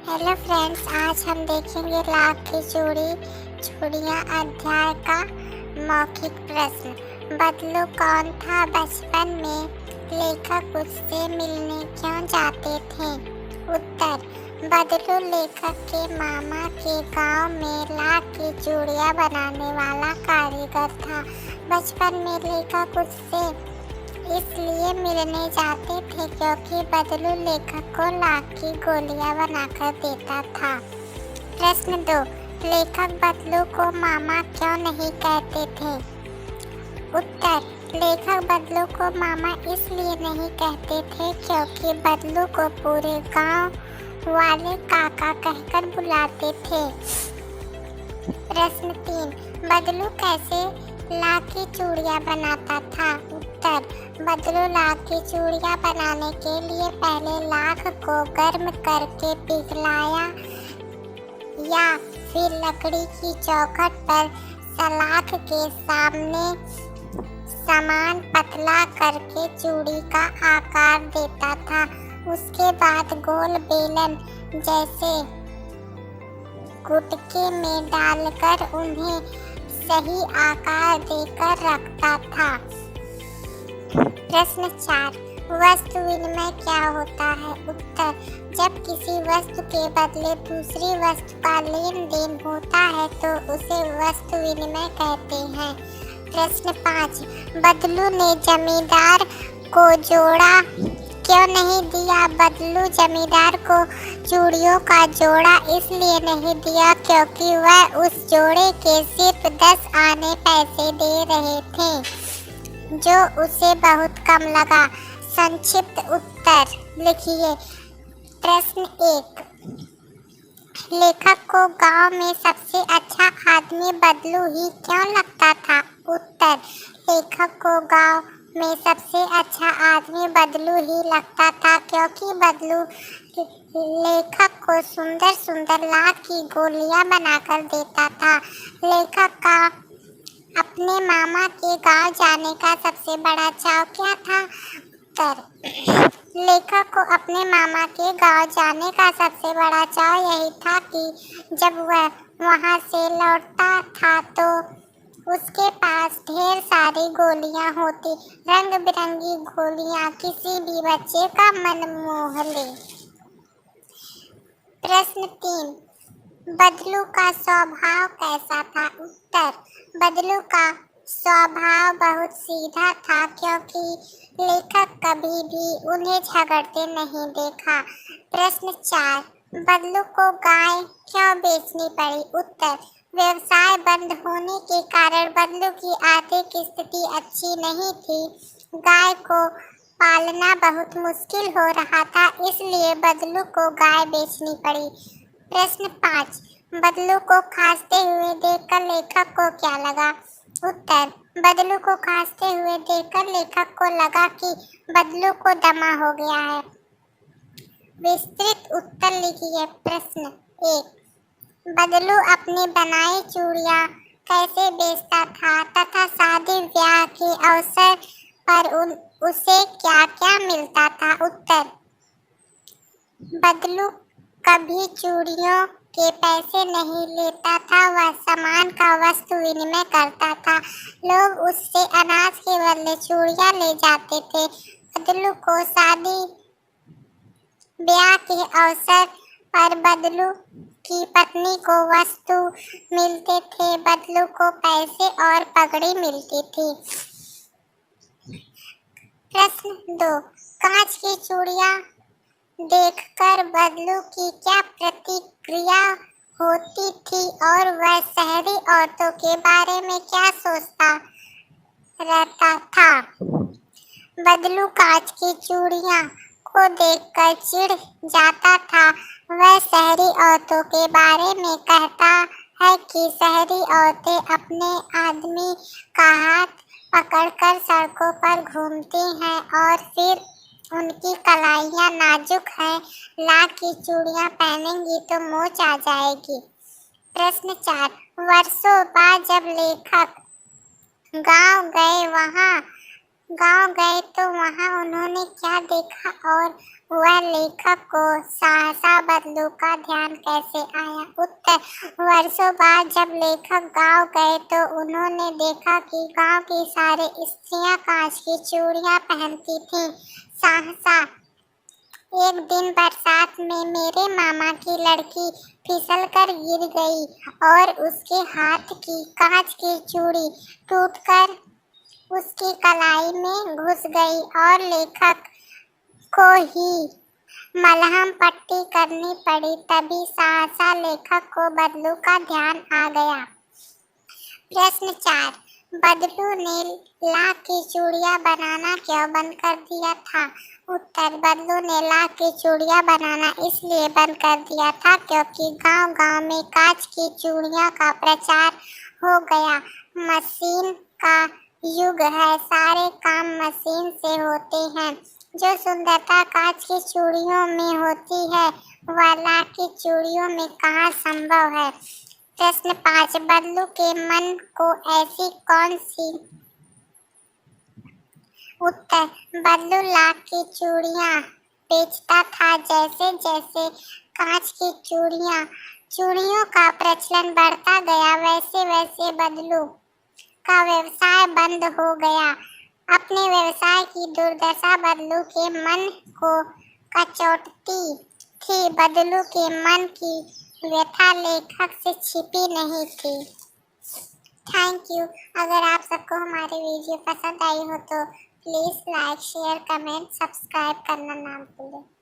Hello friends, आज हम देखेंगे लाख की चूड़ियाँ अध्याय का मौखिक प्रश्न। बदलू कौन था बचपन में? लेखक उससे मिलने क्यों जाते थे? उत्तर, बदलू लेखक के मामा के गांव में लाख की चूड़ियाँ बनाने वाला कारीगर था। बचपन में लेखक उससे इसलिए मिलने जाते थे क्योंकि बदलू लेखक को लाख की गोलियां बनाकर देता था। प्रश्न 2, लेखक बदलू को मामा क्यों नहीं कहते थे? उत्तर, लेखक बदलू को मामा इसलिए नहीं कहते थे क्योंकि बदलू को पूरे गांव वाले काका कहकर बुलाते थे। प्रश्न 3, बदलू कैसे लाख की चूड़ियाँ बनाता था? उत्तर, बदलू लाख की चूड़ियाँ बनाने के लिए पहले लाख को गर्म करके पिघलाया या फिर लकड़ी की चौखट पर सलाख के सामने समान पतला करके चूड़ी का आकार देता था। उसके बाद गोल बेलन जैसे गुटके में डालकर उन्हें सही आकार देकर रखता था। प्रश्न 4, वस्तु विनिमय क्या होता है? उत्तर, जब किसी वस्तु के बदले दूसरी वस्तु का लेन देन होता है तो उसे वस्तु विनिमय कहते हैं। प्रश्न 5, बदलू ने जमींदार को जोड़ा क्यों नहीं दिया? बदलू जमींदार को चूड़ियों का जोड़ा इसलिए नहीं दिया क्योंकि वह उस जोड़े के सिर्फ 10 आने पैसे दे रहे थे, जो उसे बहुत कम लगा। संक्षिप्त उत्तर लिखिए। प्रश्न 1, लेखक को गांव में सबसे अच्छा आदमी बदलू ही क्यों लगता था? उत्तर, लेखक को गांव में सबसे अच्छा आदमी बदलू ही लगता था क्योंकि बदलू लेखक को सुंदर सुंदर लाख की गोलियां बनाकर देता था। लेखक का अपने मामा के गांव जाने का सबसे बड़ा चाव क्या था? उत्तर, लेखक को अपने मामा के गांव जाने का सबसे बड़ा चाव यही था कि जब वह वहां से लौटता था तो उसके पास ढेर सारी गोलियां होती। रंग बिरंगी गोलियां किसी भी बच्चे का मन मोह ले। प्रश्न 3, बदलू का स्वभाव कैसा था? उत्तर, बदलू का स्वभाव बहुत सीधा था क्योंकि लेखक कभी भी उन्हें झगड़ते नहीं देखा। प्रश्न 4, बदलू को गाय क्यों बेचनी पड़ी? उत्तर, व्यवसाय बंद होने के कारण बदलू की आर्थिक स्थिति अच्छी नहीं थी। गाय को पालना बहुत मुश्किल हो रहा था, इसलिए बदलू को गाय बेचनी पड़ी। प्रश्न 5, बदलू को खांसते हुए देखकर लेखक को क्या लगा? उत्तर, बदलू को खांसते हुए देखकर लेखक को लगा कि बदलू को दमा हो गया है। विस्तृत उत्तर लिखिए। प्रश्न 1, बदलू अपनी बनाई चूड़ियाँ कैसे बेचता था तथा शादी ब्याह के अवसर पर उसे क्या क्या मिलता था? उत्तर, बदलू कभी चूड़ियों के पैसे नहीं लेता था, वह सामान का वस्तु विनिमय करता था। लोग उससे अनाज के बदले चूड़ियाँ ले जाते थे। बदलू को शादी ब्याह के अवसर पर बदलू की पत्नी को वस्तु मिलते थे, बदलू को पैसे और पगड़ी मिलती थी। प्रश्न 2, कांच की चूड़ियाँ देखकर बदलू की क्या प्रतिक्रिया होती थी और वह शहरी औरतों के बारे में क्या सोचता रहता था? बदलू कांच की चूड़ियाँ को देखकर चिढ़ जाता था। वह शहरी औरतों के बारे में कहता है कि शहरी औरतें अपने आदमी का हाथ पकड़कर सड़कों पर घूमती हैं और फिर उनकी कलाइयाँ नाजुक हैं, लाख की चूड़ियाँ पहनेंगी तो मोच आ जाएगी। प्रश्न 4, वर्षों बाद जब लेखक गांव गए तो वहाँ उन्होंने क्या देखा और वह लेखक को सहसा बदलू का ध्यान कैसे आया? उत्तर, वर्षों बाद जब लेखक गांव गए तो उन्होंने देखा कि गांव की सारी स्त्रियां कांच की चूड़ियां पहनती थीं। सहसा, एक दिन बरसात में मेरे मामा की लड़की फिसलकर गिर गई और उसके हाथ की कांच की चूड़ी टूटकर उसकी कलाई में घुस गई और लेखक को ही मलहम पट्टी करनी पड़ी। तभी सहसा लेखक को बदलू का ध्यान आ गया। प्रश्न 4, बदलू ने लाख की चूड़ियां बनाना क्यों बंद कर दिया था? उत्तर, बदलू ने लाख की चूड़ियां बनाना इसलिए बंद कर दिया था क्योंकि गांव-गांव में कांच की चूड़ियों का प्रचार हो गया। मशीन का युग है, सारे काम मशीन से होते हैं। जो सुंदरता कांच की चूड़ियों में होती है वह लाख की चूड़ियों में कहाँ संभव है? प्रश्न 5, बदलू के मन को ऐसी कौन सी? उत्तर, बदलू लाख की चूड़ियां बेचता था। जैसे जैसे कांच की चूड़ियों का प्रचलन बढ़ता गया वैसे वैसे बदलू का व्यवसाय बंद हो गया। अपने व्यवसाय की दुर्दशा बदलू के मन को कचोटती थी। बदलू के मन की व्यथा लेखक से छिपी नहीं थी। Thank you. अगर आप सबको हमारी वीडियो पसंद आई हो तो please like, share, comment, subscribe करना ना भूलें।